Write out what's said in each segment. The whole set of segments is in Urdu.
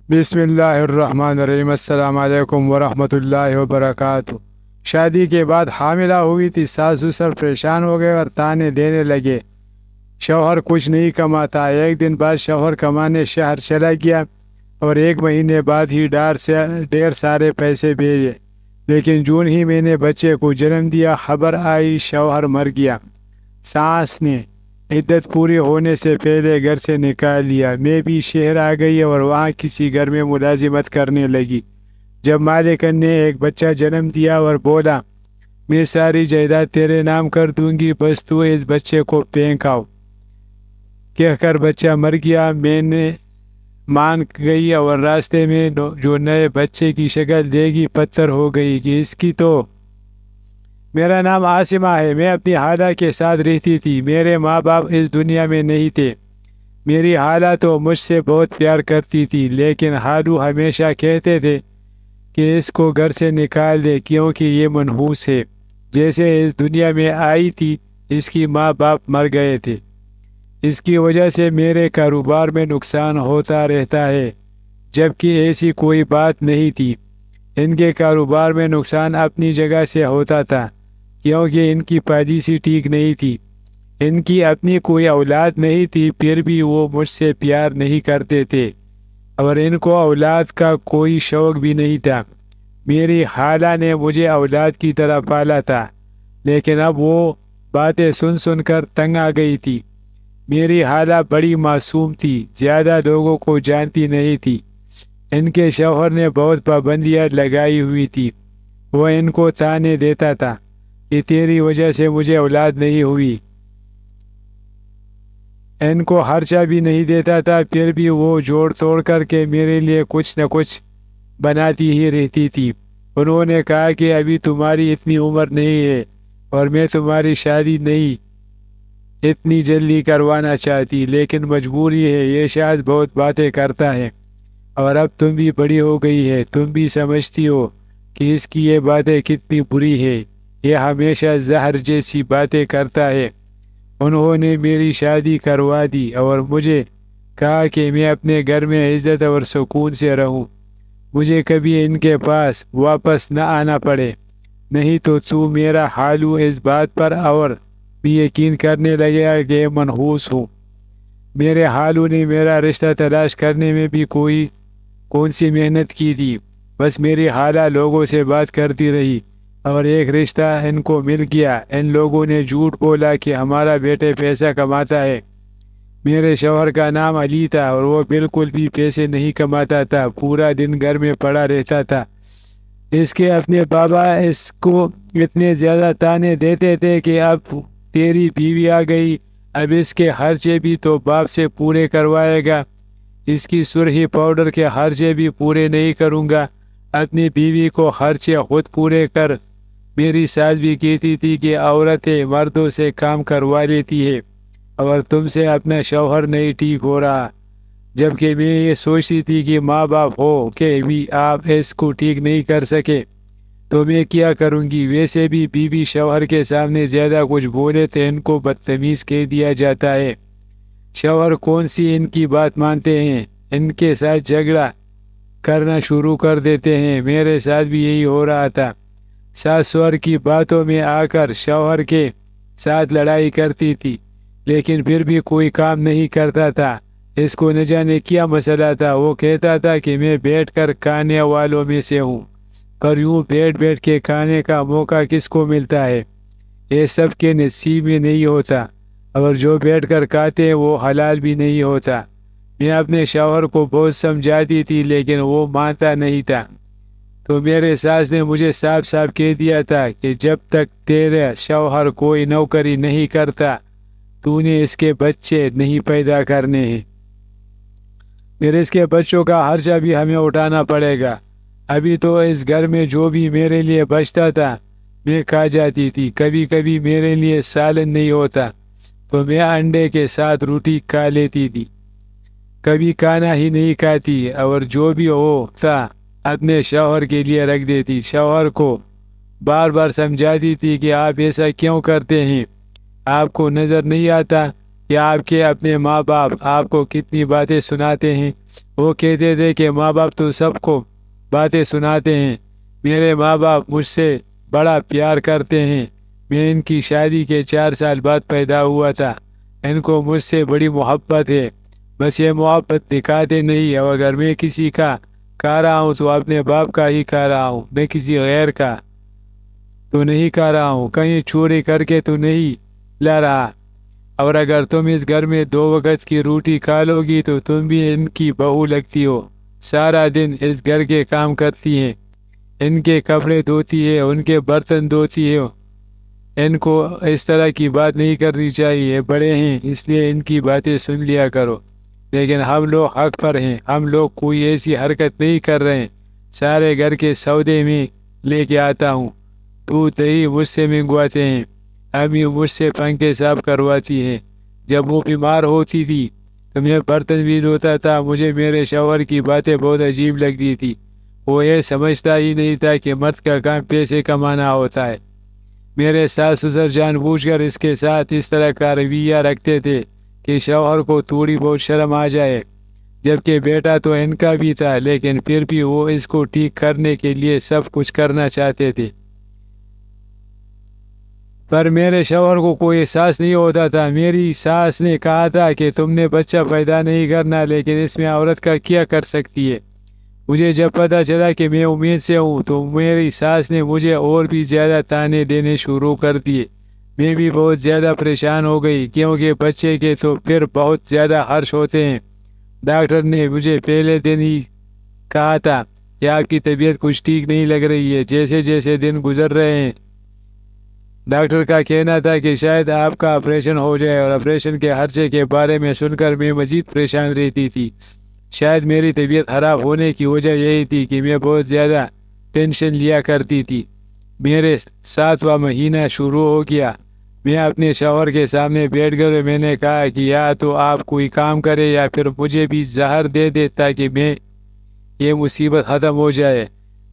بسم اللہ الرحمن الرحیم۔ السلام علیکم ورحمۃ اللہ وبرکاتہ۔ شادی کے بعد حاملہ ہوئی تھی، ساس سسر پریشان ہو گئے اور تانے دینے لگے۔ شوہر کچھ نہیں کماتا۔ ایک دن بعد شوہر کمانے شہر چلا گیا اور 1 مہینے بعد ہی ڈھیر سارے پیسے بھیجے، لیکن جون ہی میں نے بچے کو جنم دیا خبر آئی شوہر مر گیا۔ ساس نے عدت پوری ہونے سے پہلے گھر سے نکال لیا۔ میں بھی شہر آ گئی اور وہاں کسی گھر میں ملازمت کرنے لگی۔ جب مالکن نے ایک بچہ جنم دیا اور بولا میں ساری جائیداد تیرے نام کر دوں گی، بس تو اس بچے کو پھینکاؤ، کہہ کر بچہ مر گیا۔ میں نے مان گئی اور راستے میں جو نئے بچے کی شکل دے گی پتھر ہو گئی کہ اس کی تو میرا نام عاصمہ ہے۔ میں اپنی خالہ کے ساتھ رہتی تھی۔ میرے ماں باپ اس دنیا میں نہیں تھے۔ میری خالہ تو مجھ سے بہت پیار کرتی تھی، لیکن خالو ہمیشہ کہتے تھے کہ اس کو گھر سے نکال دے کیونکہ یہ منحوس ہے۔ جیسے اس دنیا میں آئی تھی اس کی ماں باپ مر گئے تھے۔ اس کی وجہ سے میرے کاروبار میں نقصان ہوتا رہتا ہے، جبکہ ایسی کوئی بات نہیں تھی۔ ان کے کاروبار میں نقصان اپنی جگہ سے ہوتا تھا کیونکہ ان کی پالیسی ٹھیک نہیں تھی۔ ان کی اپنی کوئی اولاد نہیں تھی، پھر بھی وہ مجھ سے پیار نہیں کرتے تھے اور ان کو اولاد کا کوئی شوق بھی نہیں تھا۔ میری خالہ نے مجھے اولاد کی طرح پالا تھا، لیکن اب وہ باتیں سن سن کر تنگ آ گئی تھی۔ میری خالہ بڑی معصوم تھی، زیادہ لوگوں کو جانتی نہیں تھی۔ ان کے شوہر نے بہت پابندیاں لگائی ہوئی تھی۔ وہ ان کو تانے دیتا تھا کہ تیری وجہ سے مجھے اولاد نہیں ہوئی۔ ان کو خرچہ بھی نہیں دیتا تھا، پھر بھی وہ جوڑ توڑ کر کے میرے لیے کچھ نہ کچھ بناتی ہی رہتی تھی۔ انہوں نے کہا کہ ابھی تمہاری اتنی عمر نہیں ہے اور میں تمہاری شادی نہیں اتنی جلدی کروانا چاہتی، لیکن مجبوری ہے، یہ شاید بہت باتیں کرتا ہے اور اب تم بھی بڑی ہو گئی ہے، تم بھی سمجھتی ہو کہ اس کی یہ باتیں کتنی بری ہے، یہ ہمیشہ زہر جیسی باتیں کرتا ہے۔ انہوں نے میری شادی کروا دی اور مجھے کہا کہ میں اپنے گھر میں عزت اور سکون سے رہوں، مجھے کبھی ان کے پاس واپس نہ آنا پڑے، نہیں تو میرا خالو اس بات پر اور بھی یقین کرنے لگے گا کہ منحوس ہوں۔ میرے خالو نے میرا رشتہ تلاش کرنے میں بھی کون سی محنت کی تھی، بس میری خالہ لوگوں سے بات کرتی رہی اور ایک رشتہ ان کو مل گیا۔ ان لوگوں نے جھوٹ بولا کہ ہمارا بیٹے پیسہ کماتا ہے۔ میرے شوہر کا نام علی تھا اور وہ بالکل بھی پیسے نہیں کماتا تھا، پورا دن گھر میں پڑا رہتا تھا۔ اس کے اپنے بابا اس کو اتنے زیادہ تانے دیتے تھے کہ اب تیری بیوی آ گئی، اب اس کے خرچے بھی تو باپ سے پورے کروائے گا، اس کی سرخی پاؤڈر کے خرچے بھی پورے نہیں کروں گا، اپنی بیوی کو خرچے خود پورے کر۔ میری ساس بھی کہتی تھی کہ عورتیں مردوں سے کام کروا لیتی ہے اور تم سے اپنا شوہر نہیں ٹھیک ہو رہا، جبکہ میں یہ سوچتی تھی کہ ماں باپ ہو کہ بھی آپ اس کو ٹھیک نہیں کر سکے تو میں کیا کروں گی۔ ویسے بھی بیوی شوہر کے سامنے زیادہ کچھ بولے تو ان کو بدتمیز کہہ دیا جاتا ہے۔ شوہر کون سی ان کی بات مانتے ہیں، ان کے ساتھ جھگڑا کرنا شروع کر دیتے ہیں۔ میرے ساتھ بھی یہی ہو رہا تھا۔ ساس سور کی باتوں میں آ کر شوہر کے ساتھ لڑائی کرتی تھی، لیکن پھر بھی کوئی کام نہیں کرتا تھا۔ اس کو نہ جانے کیا مسئلہ تھا۔ وہ کہتا تھا کہ میں بیٹھ کر کھانے والوں میں سے ہوں، پر یوں بیٹھ کے کھانے کا موقع کس کو ملتا ہے، یہ سب کے نصیب میں نہیں ہوتا، اور جو بیٹھ کر کھاتے ہیں وہ حلال بھی نہیں ہوتا۔ میں اپنے شوہر کو بہت سمجھاتی تھی لیکن وہ مانتا نہیں تھا، تو میرے ساس نے مجھے صاف صاف کہہ دیا تھا کہ جب تک تیرا شوہر کوئی نوکری نہیں کرتا تو نے اس کے بچے نہیں پیدا کرنے ہیں، پھر اس کے بچوں کا خرچہ بھی ہمیں اٹھانا پڑے گا۔ ابھی تو اس گھر میں جو بھی میرے لیے بچتا تھا میں کھا جاتی تھی، کبھی کبھی میرے لیے سالن نہیں ہوتا تو میں انڈے کے ساتھ روٹی کھا لیتی تھی، کبھی کھانا ہی نہیں کھاتی، اور جو بھی ہوتا اپنے شوہر کے لیے رکھ دیتی۔ شوہر کو بار بار سمجھاتی تھی کہ آپ ایسا کیوں کرتے ہیں، آپ کو نظر نہیں آتا کہ آپ کے اپنے ماں باپ آپ کو کتنی باتیں سناتے ہیں۔ وہ کہتے تھے کہ ماں باپ تو سب کو باتیں سناتے ہیں، میرے ماں باپ مجھ سے بڑا پیار کرتے ہیں، میں ان کی شادی کے 4 سال بعد پیدا ہوا تھا، ان کو مجھ سے بڑی محبت ہے، بس یہ محبت دکھاتے نہیں، اور اگر میں کسی کا کھا رہا ہوں تو اپنے باپ کا ہی کھا رہا ہوں، میں کسی غیر کا تو نہیں کھا رہا ہوں، کہیں چوری کر کے تو نہیں لا رہا، اور اگر تم اس گھر میں 2 وقت کی روٹی کھا لو گی تو تم بھی ان کی بہو لگتی ہو، سارا دن اس گھر کے کام کرتی ہیں، ان کے کپڑے دھوتی ہے، ان کے برتن دھوتی ہے، ان کو اس طرح کی بات نہیں کرنی چاہیے، بڑے ہیں اس لیے ان کی باتیں سن لیا کرو، لیکن ہم لوگ حق پر ہیں، ہم لوگ کوئی ایسی حرکت نہیں کر رہے ہیں، سارے گھر کے سودے میں لے کے آتا ہوں، دودھ دہی مجھ سے منگواتے ہیں، امی مجھ سے پنکھے صاف کرواتی ہیں، جب وہ بیمار ہوتی تھی تو میں برتن بھی دھوتا تھا، مجھے میرے شوہر کی باتیں بہت عجیب لگتی تھی، وہ یہ سمجھتا ہی نہیں تھا کہ مرد کا کام پیسے کمانا ہوتا ہے، میرے ساس سسر جان بوجھ کر اس کے ساتھ اس طرح کا رویہ رکھتے تھے کہ شوہر کو تھوڑی بہت شرم آ جائے، جبکہ بیٹا تو ان کا بھی تھا، لیکن پھر بھی وہ اس کو ٹھیک کرنے کے لیے سب کچھ کرنا چاہتے تھے، پر میرے شوہر کو کوئی احساس نہیں ہوتا تھا۔ میری ساس نے کہا تھا کہ تم نے بچہ پیدا نہیں کرنا، لیکن اس میں عورت کا کیا کر سکتی ہے۔ مجھے جب پتہ چلا کہ میں امید سے ہوں تو میری ساس نے مجھے اور بھی زیادہ تانے دینے شروع کر دیے، میں بھی بہت زیادہ پریشان ہو گئی، کیونکہ بچے کے تو پھر بہت زیادہ خرچ ہوتے ہیں۔ ڈاکٹر نے مجھے پہلے دن ہی کہا تھا کہ آپ کی طبیعت کچھ ٹھیک نہیں لگ رہی ہے، جیسے جیسے دن گزر رہے ہیں ڈاکٹر کا کہنا تھا کہ شاید آپ کا آپریشن ہو جائے، اور آپریشن کے خرچے کے بارے میں سن کر میں مزید پریشان رہتی تھی۔ شاید میری طبیعت خراب ہونے کی وجہ یہی تھی کہ میں بہت زیادہ ٹینشن لیا کرتی تھی۔ میرے 7واں مہینہ شروع ہو گیا، میں اپنے شوہر کے سامنے بیٹھ گئے، میں نے کہا کہ یا تو آپ کوئی کام کرے یا پھر مجھے بھی زہر دے دے تاکہ یہ مصیبت ختم ہو جائے۔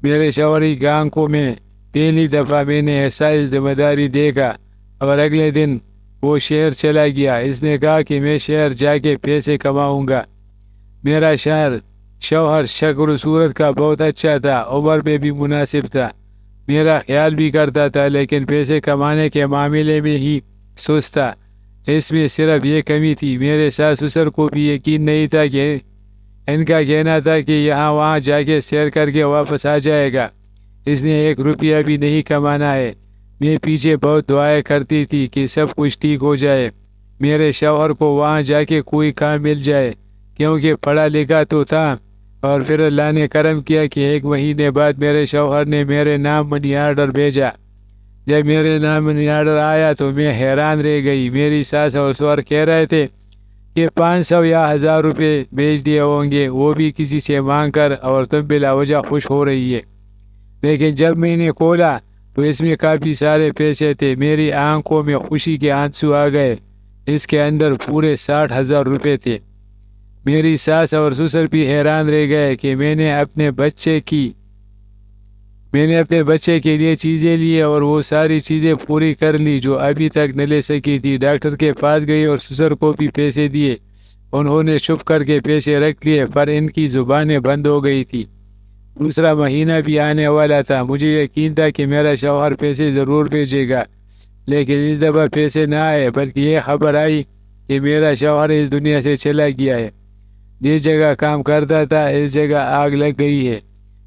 میرے شوہر کی آنکھوں میں پہلی دفعہ میں نے احساس ذمہ داری دیکھا، اور اگلے دن وہ شہر چلا گیا۔ اس نے کہا کہ میں شہر جا کے پیسے کماؤں گا۔ میرا شوہر شکل و صورت کا بہت اچھا تھا، عمر میں بھی مناسب تھا، میرا خیال بھی کرتا تھا، لیکن پیسے کمانے کے معاملے میں ہی سست تھا۔ اس میں صرف یہ کمی تھی، میرے ساس سسر کو بھی یقین نہیں تھا کہ ان کا کہنا تھا کہ یہاں وہاں جا کے سیر کر کے واپس آ جائے گا، اس نے 1 روپیہ بھی نہیں کمانا ہے۔ میں پیچھے بہت دعائیں کرتی تھی کہ سب کچھ ٹھیک ہو جائے، میرے شوہر کو وہاں جا کے کوئی کام مل جائے، کیونکہ پڑھا لکھا تو تھا۔ اور پھر اللہ نے کرم کیا کہ 1 مہینے بعد میرے شوہر نے میرے نام منی آرڈر بھیجا۔ جب میرے نام منی آرڈر آیا تو میں حیران رہ گئی۔ میری ساس اور سوہر کہہ رہے تھے کہ 500 یا 1000 روپے بھیج دیے ہوں گے، وہ بھی کسی سے مانگ کر، اور تم بلا وجہ خوش ہو رہی ہے۔ لیکن جب میں نے کھولا تو اس میں کافی سارے پیسے تھے، میری آنکھوں میں خوشی کے آنسو آ گئے، اس کے اندر پورے 60,000 روپے تھے۔ میری ساس اور سسر بھی حیران رہ گئے کہ میں نے اپنے بچے کے لیے چیزیں لی اور وہ ساری چیزیں پوری کر لی جو ابھی تک نہ لے سکی تھی۔ ڈاکٹر کے پاس گئی اور سسر کو بھی پیسے دیے، انہوں نے چھپ کر کے پیسے رکھ لیے، پر ان کی زبانیں بند ہو گئی تھی۔ دوسرا مہینہ بھی آنے والا تھا، مجھے یقین تھا کہ میرا شوہر پیسے ضرور بھیجے گا، لیکن اس دفعہ پیسے نہ آئے، بلکہ یہ خبر آئی کہ میرا شوہر اس دنیا سے چلا گیا ہے۔ جس جگہ کام کرتا تھا اس جگہ آگ لگ گئی ہے،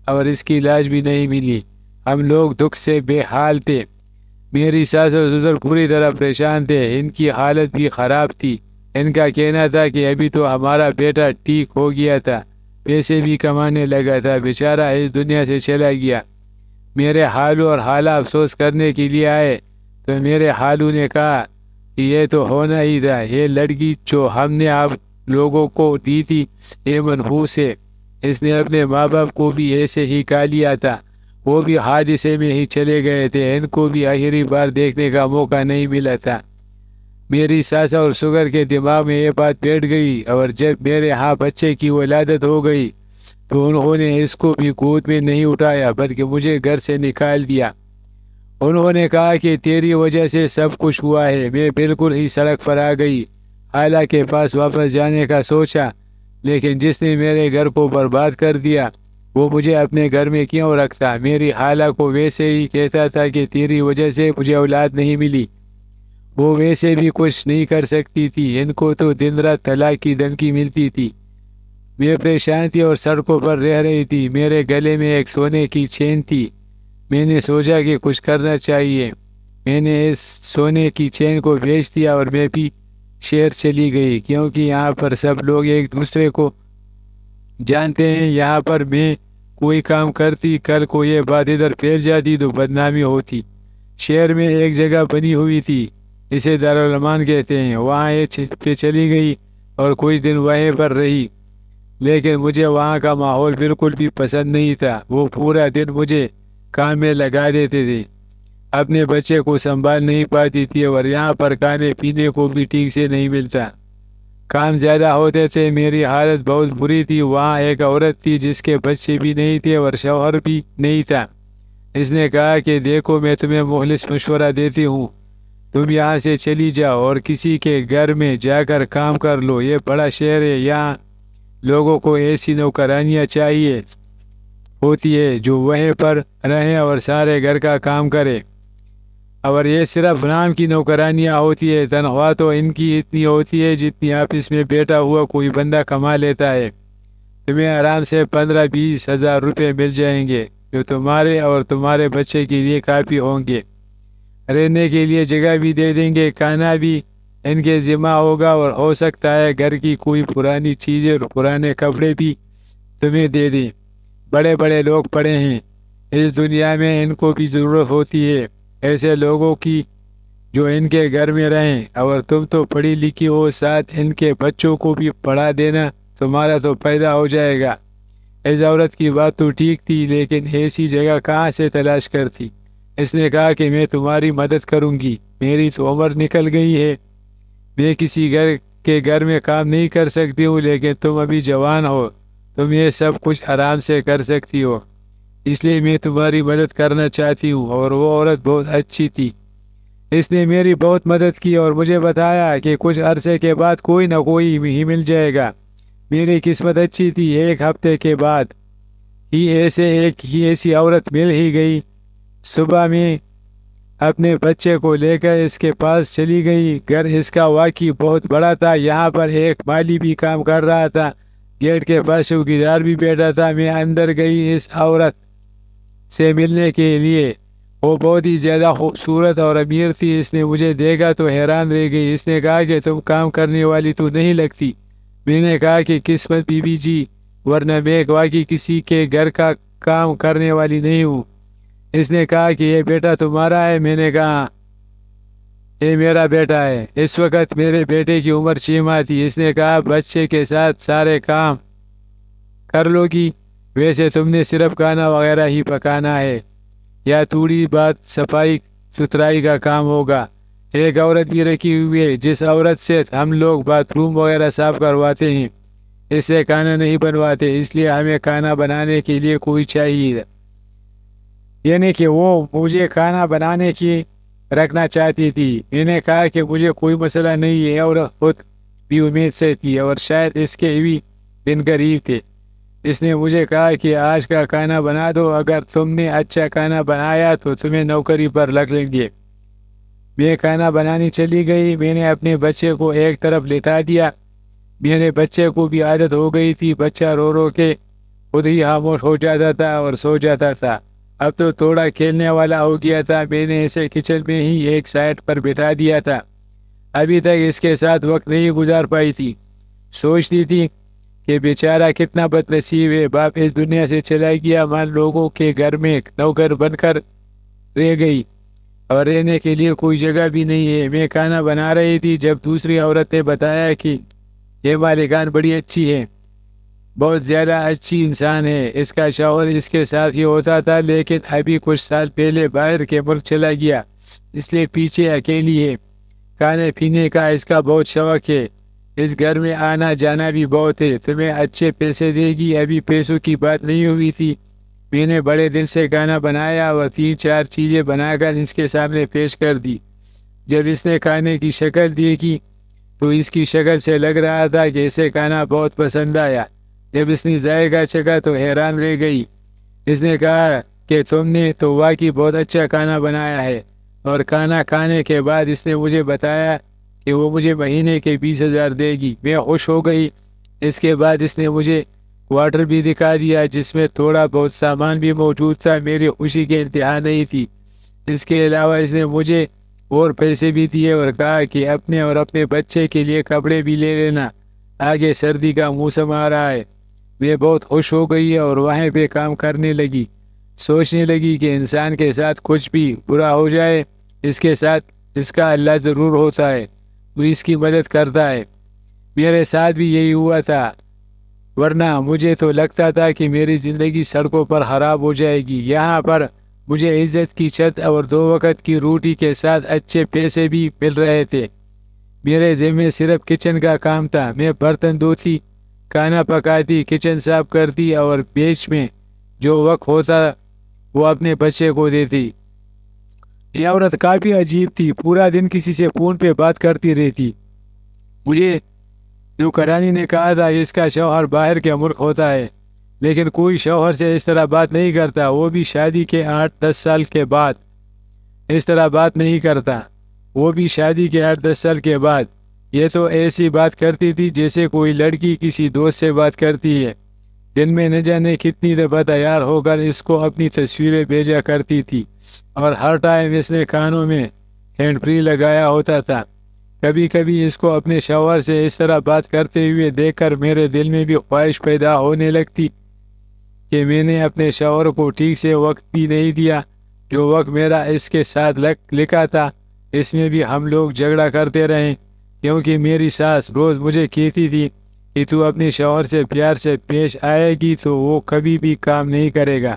اور اس کی لاش بھی نہیں ملی۔ ہم لوگ دکھ سے بے حال تھے، میری ساس اور سسر پوری طرح پریشان تھے، ان کی حالت بھی خراب تھی۔ ان کا کہنا تھا کہ ابھی تو ہمارا بیٹا ٹھیک ہو گیا تھا، پیسے بھی کمانے لگا تھا، بیچارہ اس دنیا سے چلا گیا۔ میرے حالو اور حالہ افسوس کرنے کے لیے آئے تو میرے حالو نے کہا کہ یہ تو ہونا ہی تھا، یہ لڑکی جو ہم نے آپ لوگوں کو دی تھی یہ منحوس ہے، اس نے اپنے ماں باپ کو بھی ایسے ہی کہا لیا تھا، وہ بھی حادثے میں ہی چلے گئے تھے، ان کو بھی آخری بار دیکھنے کا موقع نہیں ملا تھا۔ میری ساس اور سسر کے دماغ میں یہ بات بیٹھ گئی، اور جب میرے ہاں بچے کی ولادت ہو گئی تو انہوں نے اس کو بھی گود میں نہیں اٹھایا بلکہ مجھے گھر سے نکال دیا۔ انہوں نے کہا کہ تیری وجہ سے سب کچھ ہوا ہے، میں بالکل ہی سڑک پر آ گئی، خالہ کے پاس واپس جانے کا سوچا، لیکن جس نے میرے گھر کو برباد کر دیا وہ مجھے اپنے گھر میں کیوں رکھتا؟ میری خالہ کو ویسے ہی کہتا تھا کہ تیری وجہ سے مجھے اولاد نہیں ملی، وہ ویسے بھی کچھ نہیں کر سکتی تھی، ان کو تو دن رات طلاق کی دھمکی ملتی تھی۔ میں پریشان تھی اور سڑکوں پر رہ رہی تھی۔ میرے گلے میں ایک سونے کی چین تھی، میں نے سوچا کہ کچھ کرنا چاہیے۔ میں نے اس سونے کی چین کو بیچ دیا اور میں بھی شہر چلی گئی، کیونکہ یہاں پر سب لوگ ایک دوسرے کو جانتے ہیں۔ یہاں پر میں کوئی کام کرتی، کل کو یہ بات ادھر پھیل جاتی تو بدنامی ہوتی۔ شہر میں ایک جگہ بنی ہوئی تھی، اسے دارالمان کہتے ہیں، وہاں یہ پہ چلی گئی اور کچھ دن وہیں پر رہی، لیکن مجھے وہاں کا ماحول بالکل بھی پسند نہیں تھا۔ وہ پورا دن مجھے کام میں لگا دیتے تھے، اپنے بچے کو سنبھال نہیں پاتی تھی، اور یہاں پر کھانے پینے کو بھی ٹھیک سے نہیں ملتا، کام زیادہ ہوتے تھے۔ میری حالت بہت بری تھی۔ وہاں ایک عورت تھی جس کے بچے بھی نہیں تھے اور شوہر بھی نہیں تھا۔ اس نے کہا کہ دیکھو، میں تمہیں مخلص مشورہ دیتی ہوں، تم یہاں سے چلی جاؤ اور کسی کے گھر میں جا کر کام کر لو۔ یہ بڑا شہر ہے، یہاں لوگوں کو ایسی نوکرانیاں چاہیے ہوتی ہے جو وہیں پر رہیں اور سارے گھر کا کام کرے، اور یہ صرف نام کی نوکرانیاں ہوتی ہے۔ تنخواہ تو ان کی اتنی ہوتی ہے جتنی آفس میں بیٹھا ہوا کوئی بندہ کما لیتا ہے۔ تمہیں آرام سے 15-20 ہزار روپے مل جائیں گے، جو تمہارے اور تمہارے بچے کے لیے کافی ہوں گے۔ رہنے کے لیے جگہ بھی دے دیں گے، کھانا بھی ان کے ذمہ ہوگا، اور ہو سکتا ہے گھر کی کوئی پرانی چیزیں اور پرانے کپڑے بھی تمہیں دے دیں۔ بڑے بڑے لوگ پڑے ہیں اس دنیا میں، ان کو بھی ضرورت ہوتی ہے ایسے لوگوں کی جو ان کے گھر میں رہیں، اور تم تو پڑھی لکھی ہو، ساتھ ان کے بچوں کو بھی پڑھا دینا، تمہارا تو پیدا ہو جائے گا۔ اس عورت کی بات تو ٹھیک تھی، لیکن ایسی جگہ کہاں سے تلاش کرتی؟ اس نے کہا کہ میں تمہاری مدد کروں گی، میری تو عمر نکل گئی ہے، میں کسی گھر میں کام نہیں کر سکتی ہوں، لیکن تم ابھی جوان ہو، تم یہ سب کچھ آرام سے کر سکتی ہو، اس لیے میں تمہاری مدد کرنا چاہتی ہوں۔ اور وہ عورت بہت اچھی تھی، اس نے میری بہت مدد کی اور مجھے بتایا کہ کچھ عرصے کے بعد کوئی نہ کوئی ہی مل جائے گا۔ میری قسمت اچھی تھی، ایک ہفتے کے بعد ہی ایسی عورت مل ہی گئی۔ صبح میں اپنے بچے کو لے کر اس کے پاس چلی گئی۔ گھر اس کا واقعی بہت بڑا تھا، یہاں پر ایک مالی بھی کام کر رہا تھا، گیٹ کے پاس چوکیدار بھی بیٹھا تھا۔ میں اندر گئی اس عورت سے ملنے کے لیے، وہ بہت ہی زیادہ خوبصورت اور امیر تھی۔ اس نے مجھے دیکھا تو حیران رہ گئی۔ اس نے کہا کہ تم کام کرنے والی تو نہیں لگتی۔ میں نے کہا کہ قسمت بی بی جی، ورنہ میں واقعی کسی کے گھر کا کام کرنے والی نہیں ہوں۔ اس نے کہا کہ یہ بیٹا تمہارا ہے؟ میں نے کہا یہ میرا بیٹا ہے۔ اس وقت میرے بیٹے کی عمر 6 ماہ تھی۔ اس نے کہا بچے کے ساتھ سارے کام کر لو گی؟ ویسے تم نے صرف کھانا وغیرہ ہی پکانا ہے، یا تھوڑی بات صفائی ستھرائی کا کام ہوگا؟ ایک عورت بھی رکھی ہوئی ہے جس عورت سے ہم لوگ باتھ روم وغیرہ صاف کرواتے ہیں، اس سے کھانا نہیں بنواتے، اس لیے ہمیں کھانا بنانے کے لیے کوئی چاہیے۔ یعنی کہ وہ مجھے کھانا بنانے کی رکھنا چاہتی تھی۔ میں نے کہا کہ مجھے کوئی مسئلہ نہیں ہے، اور خود بھی امید سے تھی، اور شاید اس کے بھی دن قریب تھے۔ اس نے مجھے کہا کہ آج کا کھانا بنا دو، اگر تم نے اچھا کھانا بنایا تو تمہیں نوکری پر رکھ لیں گے۔ میں کھانا بنانی چلی گئی۔ میں نے اپنے بچے کو ایک طرف لٹا دیا، میرے بچے کو بھی عادت ہو گئی تھی، بچہ رو رو کے خود ہی خاموش ہو جاتا تھا اور سو جاتا تھا، اب تو تھوڑا کھیلنے والا ہو گیا تھا۔ میں نے اسے کچن میں ہی ایک سائڈ پر بٹھا دیا تھا، ابھی تک اس کے ساتھ وقت نہیں گزار پائی تھی۔ سوچتی تھی کہ بیچارہ کتنا بد نصیب ہے، باپ اس دنیا سے چلا گیا، ماں لوگوں کے گھر میں نوکر بن کر رہ گئی، اور رہنے کے لیے کوئی جگہ بھی نہیں ہے۔ میں کھانا بنا رہی تھی جب دوسری عورت نے بتایا کہ یہ مالکان بڑی اچھی ہے، بہت زیادہ اچھی انسان ہے، اس کا شوہر اس کے ساتھ ہی ہوتا تھا، لیکن ابھی کچھ سال پہلے باہر کے ملک چلا گیا، اس لیے پیچھے اکیلی ہے۔ کھانے پینے کا اس کا بہت شوق ہے، اس گھر میں آنا جانا بھی بہت ہے، تمہیں اچھے پیسے دے گی۔ ابھی پیسوں کی بات نہیں ہوئی تھی، میں نے بڑے دل سے کھانا بنایا اور 3-4 چیزیں بنا کر اس کے سامنے پیش کر دی۔ جب اس نے کھانے کی شکل دیکھی تو اس کی شکل سے لگ رہا تھا کہ اسے کھانا بہت پسند آیا۔ جب اس نے ذائقہ چکھا تو حیران رہ گئی۔ اس نے کہا کہ تم نے تو واقعی بہت اچھا کھانا بنایا ہے، اور کھانا کھانے کے بعد اس نے مجھے بتایا کہ وہ مجھے مہینے کے 20,000 دے گی۔ میں خوش ہو گئی۔ اس کے بعد اس نے مجھے کوارٹر بھی دکھا دیا جس میں تھوڑا بہت سامان بھی موجود تھا۔ میری خوشی کی انتہا نہیں تھی۔ اس کے علاوہ اس نے مجھے اور پیسے بھی دیے اور کہا کہ اپنے اور اپنے بچے کے لیے کپڑے بھی لے لینا، آگے سردی کا موسم آ رہا ہے۔ میں بہت خوش ہو گئی اور وہیں پہ کام کرنے لگی۔ سوچنے لگی کہ انسان کے ساتھ کچھ بھی برا ہو جائے، اس کے ساتھ اس کا اللہ ضرور ہوتا ہے، وہ اس کی مدد کرتا ہے۔ میرے ساتھ بھی یہی ہوا تھا، ورنہ مجھے تو لگتا تھا کہ میری زندگی سڑکوں پر خراب ہو جائے گی۔ یہاں پر مجھے عزت کی چھت اور 2 وقت کی روٹی کے ساتھ اچھے پیسے بھی مل رہے تھے۔ میرے ذمہ صرف کچن کا کام تھا۔ میں برتن دھوتی، کھانا پکاتی، کچن صاف کرتی اور بیچ میں جو وقت ہوتا وہ اپنے بچے کو دیتی۔ یہ عورت کافی عجیب تھی، پورا دن کسی سے فون پہ بات کرتی رہتی۔ مجھے نوکرانی نے کہا تھا اس کا شوہر باہر کے ملک ہوتا ہے، لیکن کوئی شوہر سے اس طرح بات نہیں کرتا، وہ بھی شادی کے 8-10 سال کے بعد اس طرح بات نہیں کرتا، وہ بھی شادی کے 8-10 سال کے بعد۔ یہ تو ایسی بات کرتی تھی جیسے کوئی لڑکی کسی دوست سے بات کرتی ہے۔ دن میں نہ جانے کتنی دفعہ تیار ہو کر اس کو اپنی تصویریں بھیجا کرتی تھی، اور ہر ٹائم اس نے کانوں میں ہینڈ فری لگایا ہوتا تھا۔ کبھی کبھی اس کو اپنے شوہر سے اس طرح بات کرتے ہوئے دیکھ کر میرے دل میں بھی خواہش پیدا ہونے لگتی کہ میں نے اپنے شوہر کو ٹھیک سے وقت بھی نہیں دیا۔ جو وقت میرا اس کے ساتھ لکھا تھا اس میں بھی ہم لوگ جھگڑا کرتے رہے، کیونکہ میری ساس روز مجھے کہتی تھی کہ تو اپنے شوہر سے پیار سے پیش آئے گی تو وہ کبھی بھی کام نہیں کرے گا۔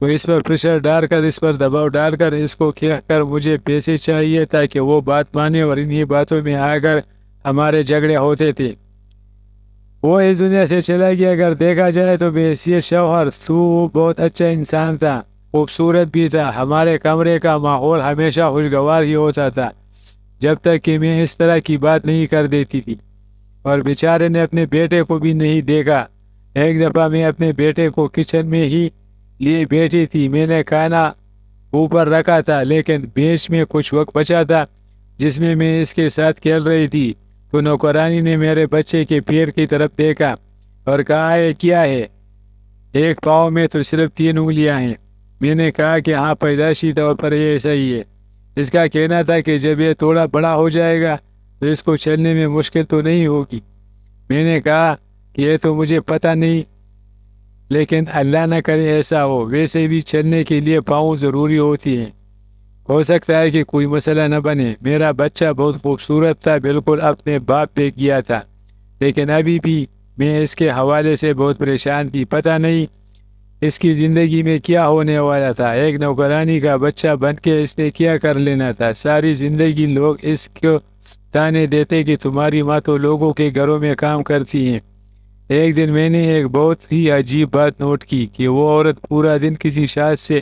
تو اس پر پریشر ڈال کر، اس پر دباؤ ڈال کر اس کو کہہ کر مجھے پیسے چاہیے تاکہ وہ بات مانے، اور انہی باتوں میں آ کر ہمارے جھگڑے ہوتے تھے۔ وہ اس دنیا سے چلا گیا۔ اگر دیکھا جائے تو بے حیثیت شوہر تو وہ بہت اچھا انسان تھا، خوبصورت بھی تھا۔ ہمارے کمرے کا ماحول ہمیشہ خوشگوار ہی ہوتا تھا جب تک کہ میں اس طرح کی بات نہیں کر دیتی تھی، اور بیچارے نے اپنے بیٹے کو بھی نہیں دیکھا۔ ایک دفعہ میں اپنے بیٹے کو کچن میں ہی لیے بیٹھی تھی، میں نے کھانا اوپر رکھا تھا لیکن بیچ میں کچھ وقت بچا تھا جس میں میں اس کے ساتھ کھیل رہی تھی، تو نوکرانی نے میرے بچے کے پیر کی طرف دیکھا اور کہا یہ کیا ہے، ایک پاؤں میں تو صرف 3 انگلیاں ہیں۔ میں نے کہا کہ ہاں پیدائشی طور پر یہ صحیح ہے۔ اس کا کہنا تھا کہ جب یہ تھوڑا بڑا ہو جائے گا تو اس کو چلنے میں مشکل تو نہیں ہوگی۔ میں نے کہا کہ یہ تو مجھے پتہ نہیں، لیکن اللہ نہ کرے ایسا ہو، ویسے بھی چلنے کے لیے پاؤں ضروری ہوتی ہیں، ہو سکتا ہے کہ کوئی مسئلہ نہ بنے۔ میرا بچہ بہت خوبصورت تھا، بالکل اپنے باپ پہ گیا تھا، لیکن ابھی بھی میں اس کے حوالے سے بہت پریشان تھی۔ پتہ نہیں اس کی زندگی میں کیا ہونے والا تھا۔ ایک نوکرانی کا بچہ بن کے اس نے کیا کر لینا تھا۔ ساری زندگی لوگ اس کو تانے دیتے کہ تمہاری ماں تو لوگوں کے گھروں میں کام کرتی ہیں۔ ایک دن میں نے ایک بہت ہی عجیب بات نوٹ کی کہ وہ عورت پورا دن کسی شخص سے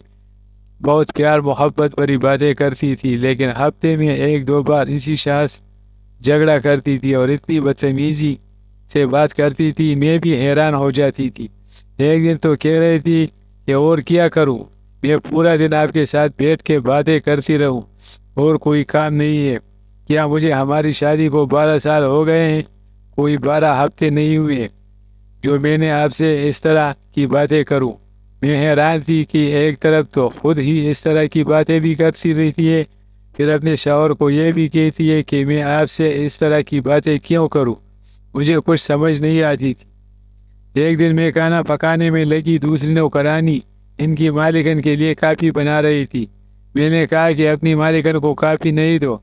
بہت پیار محبت بھری باتیں کرتی تھی، لیکن ہفتے میں 1-2 بار اسی شخص جھگڑا کرتی تھی اور اتنی بدتمیزی سے بات کرتی تھی، میں بھی حیران ہو جاتی تھی۔ ایک دن تو کہہ رہی تھی کہ اور کیا کروں، میں پورا دن آپ کے ساتھ بیٹھ کے باتیں کرتی رہوں، اور کوئی کام نہیں ہے کیا؟ مجھے ہماری شادی کو 12 سال ہو گئے ہیں، کوئی 12 ہفتے نہیں ہوئے جو میں نے آپ سے اس طرح کی باتیں کروں۔ میں حیران تھی کہ ایک طرف تو خود ہی اس طرح کی باتیں بھی کرتی رہتی ہے، پھر اپنے شوہر کو یہ بھی کہتی ہے کہ میں آپ سے اس طرح کی باتیں کیوں کروں۔ مجھے کچھ سمجھ نہیں آتی تھی۔ ایک دن میں کھانا پکانے میں لگی، دوسری نوکرانی ان کی مالکن کے لیے کافی بنا رہی تھی۔ میں نے کہا کہ اپنی مالکن کو کافی نہیں دو،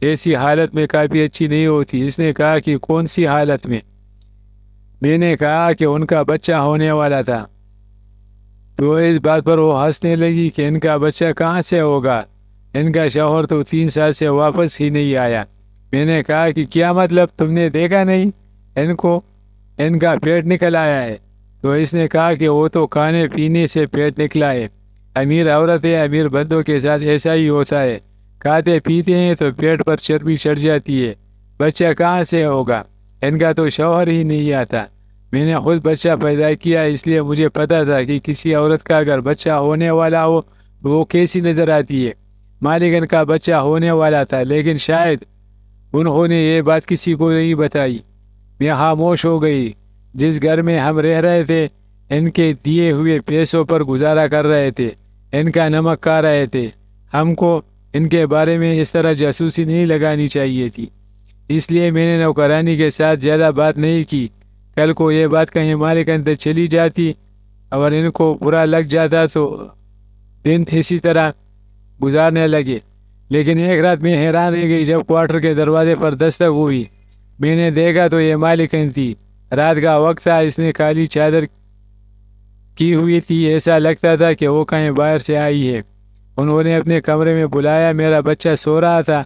ایسی حالت میں کافی اچھی نہیں ہوتی۔ اس نے کہا کہ کون سی حالت میں؟ میں نے کہا کہ ان کا بچہ ہونے والا تھا۔ تو اس بات پر وہ ہنسنے لگی کہ ان کا بچہ کہاں سے ہوگا، ان کا شوہر تو 3 سال سے واپس ہی نہیں آیا۔ میں نے کہا کہ کیا مطلب، تم نے دیکھا نہیں ان کا پیٹ نکل آیا ہے؟ تو اس نے کہا کہ وہ تو کھانے پینے سے پیٹ نکلا ہے، امیر عورت ہے، امیر بندوں کے ساتھ ایسا ہی ہوتا ہے، کھاتے پیتے ہیں تو پیٹ پر چربی چڑھ جاتی ہے، بچہ کہاں سے ہوگا؟ ان کا تو شوہر ہی نہیں آتا۔ میں نے خود بچہ پیدا کیا، اس لیے مجھے پتا تھا کہ کسی عورت کا اگر بچہ ہونے والا ہو تو وہ کیسی نظر آتی ہے۔ مالکن کا بچہ ہونے والا تھا، لیکن شاید انہوں نے یہ بات کسی کو نہیں بتائی۔ میں خاموش ہو گئی۔ جس گھر میں ہم رہ رہے تھے، ان کے دیے ہوئے پیسوں پر گزارا کر رہے تھے، ان کا نمک کھا رہے تھے۔ ہم کو ان کے بارے میں اس طرح جاسوسی نہیں لگانی چاہیے تھی، اس لیے میں نے نوکرانی کے ساتھ زیادہ بات نہیں کی۔ کل کو یہ بات کہیں مالکن تک چلی جاتی اور ان کو برا لگ جاتا تو دن اسی طرح گزارنے لگے۔ لیکن ایک رات میں حیران رہ گئی جب کوارٹر کے دروازے پر دستک ہوئی۔ میں نے دیکھا تو یہ مالکن تھی۔ رات کا وقت تھا، اس نے کالی چادر کی ہوئی تھی، ایسا لگتا تھا کہ وہ کہیں باہر سے آئی ہے۔ انہوں نے اپنے کمرے میں بلایا، میرا بچہ سو رہا تھا۔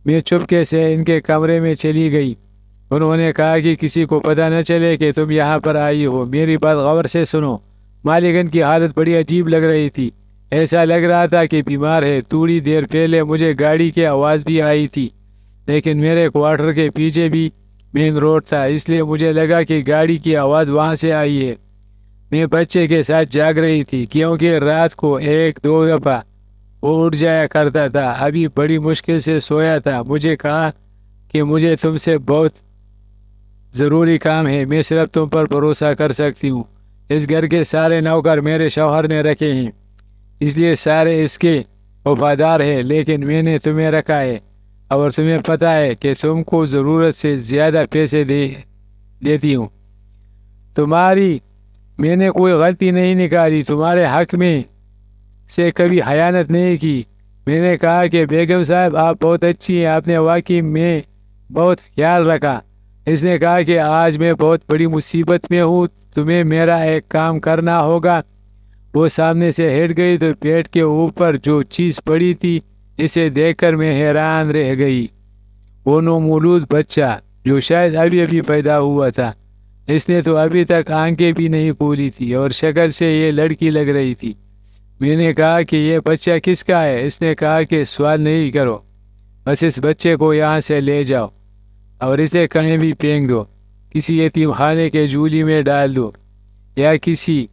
میں چپکے سے ان کے کمرے میں چلی گئی۔ انہوں نے کہا کہ کسی کو پتہ نہ چلے کہ تم یہاں پر آئی ہو۔ میری بات غور سے سنو۔ مالکن کی حالت بڑی عجیب لگ رہی تھی، ایسا لگ رہا تھا کہ بیمار ہے۔ تھوڑی دیر پہلے مجھے گاڑی کی آواز بھی آئی تھی، لیکن میرے کوارٹر کے پیچھے بھی مین روڈ تھا، اس لیے مجھے لگا کہ گاڑی کی آواز وہاں سے آئی ہے۔ میں بچے کے ساتھ جاگ رہی تھی، کیونکہ رات کو ایک دو دفعہ وہ اٹھ جایا کرتا تھا۔ ابھی بڑی مشکل سے سویا تھا۔ مجھے کہا کہ مجھے تم سے بہت ضروری کام ہے، میں صرف تم پر بھروسہ کر سکتی ہوں۔ اس گھر کے سارے نوکر میرے شوہر نے رکھے ہیں، اس لیے سارے اس کے وفادار ہیں، لیکن میں نے تمہیں رکھا ہے اور تمہیں پتہ ہے کہ تم کو ضرورت سے زیادہ پیسے دیتی ہوں۔ میں نے کوئی غلطی نہیں نکالی، تمہارے حق میں سے کبھی خیانت نہیں کی۔ میں نے کہا کہ بیگم صاحب آپ بہت اچھی ہیں، آپ نے واقعی میں بہت خیال رکھا۔ اس نے کہا کہ آج میں بہت بڑی مصیبت میں ہوں، تمہیں میرا ایک کام کرنا ہوگا۔ وہ سامنے سے ہٹ گئی تو پیٹ کے اوپر جو چیز پڑی تھی اسے دیکھ کر میں حیران رہ گئی۔ وہ نومولود بچہ جو شاید ابھی ابھی پیدا ہوا تھا، اس نے تو ابھی تک آنکھیں بھی نہیں کھولی تھی اور شکل سے یہ لڑکی لگ رہی تھی۔ میں نے کہا کہ یہ بچہ کس کا ہے؟ اس نے کہا کہ سوال نہیں کرو، بس اس بچے کو یہاں سے لے جاؤ اور اسے کہیں بھی پھینک دو، کسی یتیم خانے کے جھولی میں ڈال دو یا کسی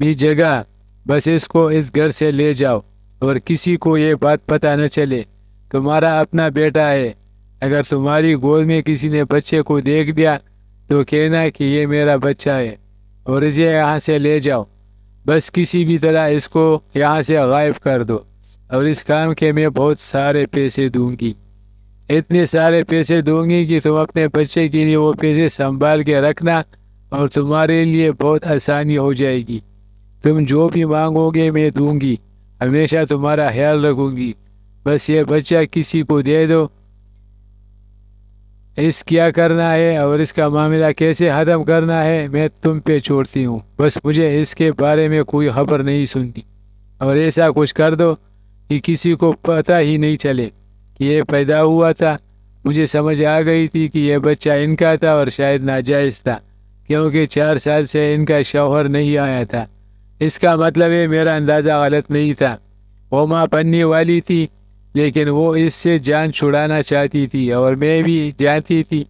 بھی جگہ، بس اس کو اس گھر سے لے جاؤ اور کسی کو یہ بات پتہ نہ چلے۔ تمہارا اپنا بیٹا ہے، اگر تمہاری گود میں کسی نے بچے کو دیکھ دیا تو کہنا کہ یہ میرا بچہ ہے اور اسے یہاں سے لے جاؤ، بس کسی بھی طرح اس کو یہاں سے غائب کر دو، اور اس کام کے میں بہت سارے پیسے دوں گی، اتنے سارے پیسے دوں گی کہ تم اپنے بچے کے لیے وہ پیسے سنبھال کے رکھنا اور تمہارے لیے بہت آسانی ہو جائے گی۔ تم جو بھی مانگو گے میں دوں گی، ہمیشہ تمہارا خیال رکھوں گی، بس یہ بچہ کسی کو دے دو۔ اس کیا کرنا ہے اور اس کا معاملہ کیسے ختم کرنا ہے میں تم پہ چھوڑتی ہوں، بس مجھے اس کے بارے میں کوئی خبر نہیں سننی، اور ایسا کچھ کر دو کہ کسی کو پتہ ہی نہیں چلے کہ یہ پیدا ہوا تھا۔ مجھے سمجھ آ گئی تھی کہ یہ بچہ ان کا تھا اور شاید ناجائز تھا، کیونکہ 4 سال سے ان کا شوہر نہیں آیا تھا۔ اس کا مطلب ہے میرا اندازہ غلط نہیں تھا، وہ ماں بننے والی تھی، لیکن وہ اس سے جان چھڑانا چاہتی تھی، اور میں بھی جانتی تھی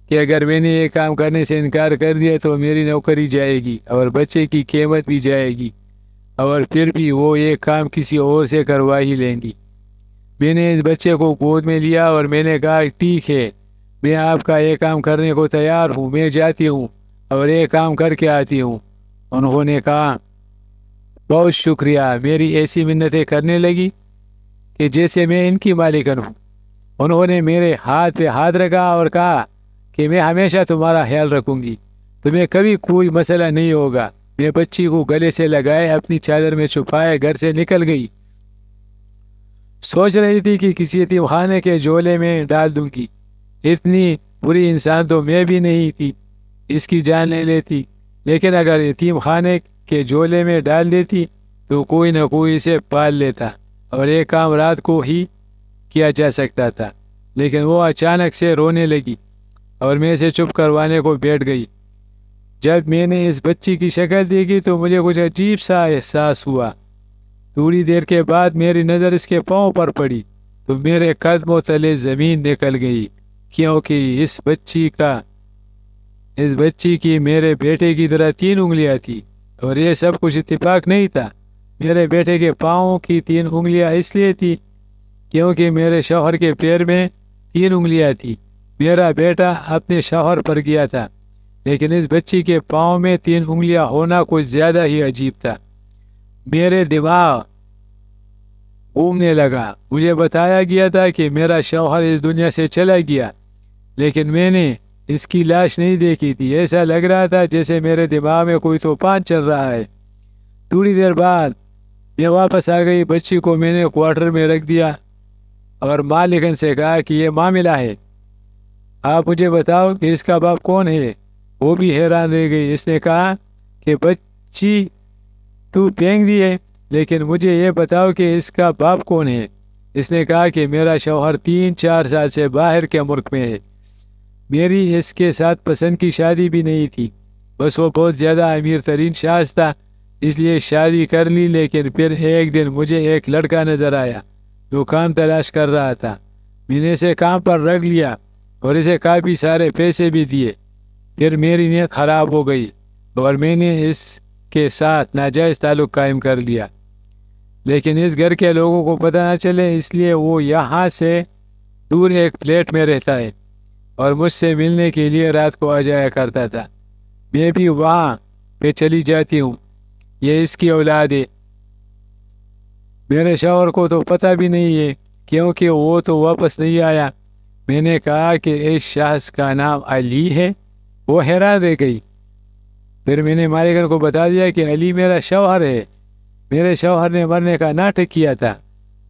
کہ اگر میں نے یہ کام کرنے سے انکار کر دیا تو میری نوکری جائے گی اور بچے کی قیمت بھی جائے گی، اور پھر بھی وہ یہ کام کسی اور سے کروا ہی لیں گی۔ میں نے اس بچے کو گود میں لیا اور میں نے کہا ٹھیک ہے، میں آپ کا یہ کام کرنے کو تیار ہوں، میں جاتی ہوں اور یہ کام کر کے آتی ہوں۔ انہوں نے کہا بہت شکریہ۔ میری ایسی منتیں کرنے لگی کہ جیسے میں ان کی مالکن ہوں۔ انہوں نے میرے ہاتھ پہ ہاتھ رکھا اور کہا کہ میں ہمیشہ تمہارا خیال رکھوں گی، تمہیں کبھی کوئی مسئلہ نہیں ہوگا۔ میں بچی کو گلے سے لگائے اپنی چادر میں چھپائے گھر سے نکل گئی۔ سوچ رہی تھی کہ کسی یتیم خانے کے جھولے میں ڈال دوں گی، اتنی بری انسان تو میں بھی نہیں تھی، اس کی جان لے لیتی، لیکن اگر یتیم خانے کے جھولے میں ڈال دیتی تو کوئی نہ کوئی اسے پال لیتا اور یہ کام رات کو ہی کیا جا سکتا تھا۔ لیکن وہ اچانک سے رونے لگی اور میں اسے چپ کروانے کو بیٹھ گئی۔ جب میں نے اس بچی کی شکل دیکھی تو مجھے کچھ عجیب سا احساس ہوا۔ تھوڑی دیر کے بعد میری نظر اس کے پاؤں پر پڑی تو میرے قدموں تلے زمین نکل گئی کیونکہ اس بچی کی میرے بیٹے کی طرح 3 انگلیاں تھی، اور یہ سب کچھ اتفاق نہیں تھا۔ میرے بیٹے کے پاؤں کی 3 انگلیاں اس لیے تھی کیونکہ میرے شوہر کے پیر میں 3 انگلیاں تھی۔ میرا بیٹا اپنے شوہر پر گیا تھا، لیکن اس بچی کے پاؤں میں 3 انگلیاں ہونا کچھ زیادہ ہی عجیب تھا۔ میرے دماغ گھومنے لگا۔ مجھے بتایا گیا تھا کہ میرا شوہر اس دنیا سے چلا گیا، لیکن میں نے اس کی لاش نہیں دیکھی تھی۔ ایسا لگ رہا تھا جیسے میرے دماغ میں کوئی طوفان چل رہا ہے۔ تھوڑی دیر بعد میں واپس آ گئی۔ بچی کو میں نے کوارٹر میں رکھ دیا اور مالکن سے کہا کہ یہ معاملہ ہے، آپ مجھے بتاؤ کہ اس کا باپ کون ہے۔ وہ بھی حیران رہ گئی۔ اس نے کہا کہ بچی تو پھینک دی ہے، لیکن مجھے یہ بتاؤ کہ اس کا باپ کون ہے۔ اس نے کہا کہ میرا شوہر 3-4 سال سے باہر کے ملک میں ہے۔ میری اس کے ساتھ پسند کی شادی بھی نہیں تھی، بس وہ بہت زیادہ امیر ترین شخص تھا، اس لیے شادی کر لی۔ لیکن پھر ایک دن مجھے ایک لڑکا نظر آیا جو کام تلاش کر رہا تھا۔ میں نے اسے کام پر رکھ لیا اور اسے کافی سارے پیسے بھی دیے۔ پھر میری نیت خراب ہو گئی اور میں نے اس کے ساتھ ناجائز تعلق قائم کر لیا، لیکن اس گھر کے لوگوں کو پتہ نہ چلے، اس لیے وہ یہاں سے دور ایک فلیٹ میں رہتا ہے اور مجھ سے ملنے کے لیے رات کو آ جایا کرتا تھا۔ میں بھی وہاں پہ چلی جاتی ہوں۔ یہ اس کی اولاد ہے۔ میرے شوہر کو تو پتہ بھی نہیں ہے کیونکہ وہ تو واپس نہیں آیا۔ میں نے کہا کہ اس شخص کا نام علی ہے۔ وہ حیران رہ گئی۔ پھر میں نے مالکن کو بتا دیا کہ علی میرا شوہر ہے۔ میرے شوہر نے مرنے کا ناٹک کیا تھا،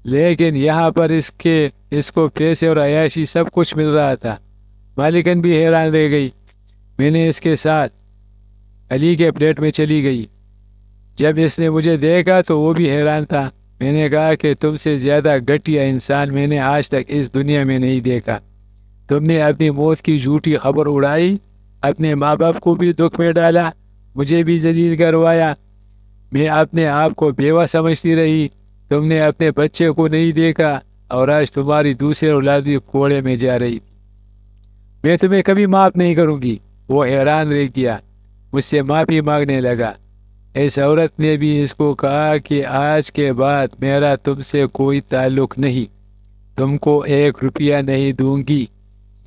لیکن یہاں پر اس کو پیسے اور عیاشی سب کچھ مل رہا تھا۔ مالکن بھی حیران رہ گئی۔ میں نے اس کے ساتھ علی کے فلیٹ میں چلی گئی۔ جب اس نے مجھے دیکھا تو وہ بھی حیران تھا۔ میں نے کہا کہ تم سے زیادہ گھٹیا انسان میں نے آج تک اس دنیا میں نہیں دیکھا۔ تم نے اپنی موت کی جھوٹی خبر اڑائی، اپنے ماں باپ کو بھی دکھ میں ڈالا، مجھے بھی ذلیل کروایا۔ میں اپنے آپ کو بیوہ سمجھتی رہی۔ تم نے اپنے بچے کو نہیں دیکھا اور آج تمہاری دوسری اولاد بھی کوڑے میں جا رہی تھی۔ میں تمہیں کبھی معاف نہیں کروں گی۔ وہ حیران رہ گیا، مجھ سے معافی مانگنے لگا۔ اس عورت نے بھی اس کو کہا کہ آج کے بعد میرا تم سے کوئی تعلق نہیں، تم کو 1 روپیہ نہیں دوں گی۔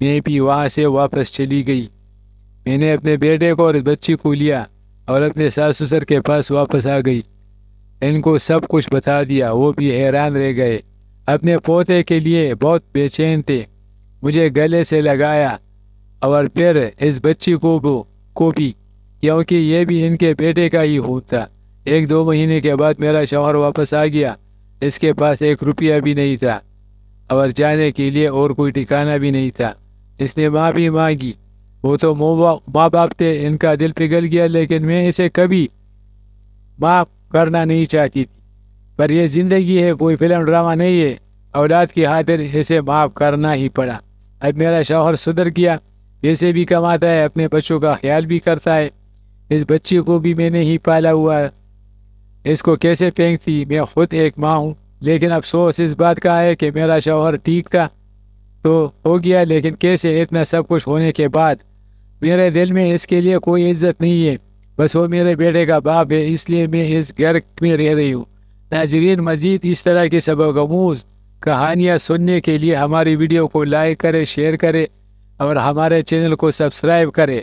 میں بھی وہاں سے واپس چلی گئی۔ میں نے اپنے بیٹے کو اور بچی کو لیا اور اپنے ساس سسر کے پاس واپس آ گئی۔ ان کو سب کچھ بتا دیا۔ وہ بھی حیران رہ گئے، اپنے پوتے کے لیے بہت بے چین تھے۔ مجھے گلے سے لگایا اور پھر اس بچی کو بھی، کیونکہ یہ بھی ان کے بیٹے کا ہی خون تھا۔ 1-2 مہینے کے بعد میرا شوہر واپس آ گیا۔ اس کے پاس 1 روپیہ بھی نہیں تھا اور جانے کے لیے اور کوئی ٹھکانہ بھی نہیں تھا۔ اس نے معافی مانگی۔ وہ تو ماں باپ تھے، ان کا دل پگھل گیا، لیکن میں اسے کبھی معاف کرنا نہیں چاہتی تھی۔ پر یہ زندگی ہے، کوئی فلم ڈرامہ نہیں ہے۔ اولاد کی خاطر اسے معاف کرنا ہی پڑا۔ اب میرا شوہر سدھر گیا، پیسے بھی کماتا ہے، اپنے بچوں کا خیال بھی کرتا ہے۔ اس بچی کو بھی میں نے ہی پالا ہوا ہے۔ اس کو کیسے پھینکتی؟ میں خود ایک ماں ہوں، لیکن افسوس اس بات کا ہے کہ میرا شوہر ٹھیک تھا تو ہو گیا، لیکن کیسے اتنا سب کچھ ہونے کے بعد میرے دل میں اس کے لیے کوئی عزت نہیں ہے۔ بس وہ میرے بیٹے کا باپ ہے، اس لیے میں اس گھر میں رہ رہی ہوں۔ ناظرین، مزید اس طرح کی سبق آموز کہانیاں سننے کے لیے ہماری ویڈیو کو لائک کرے، شیئر کرے اور ہمارے چینل کو سبسکرائب کرے۔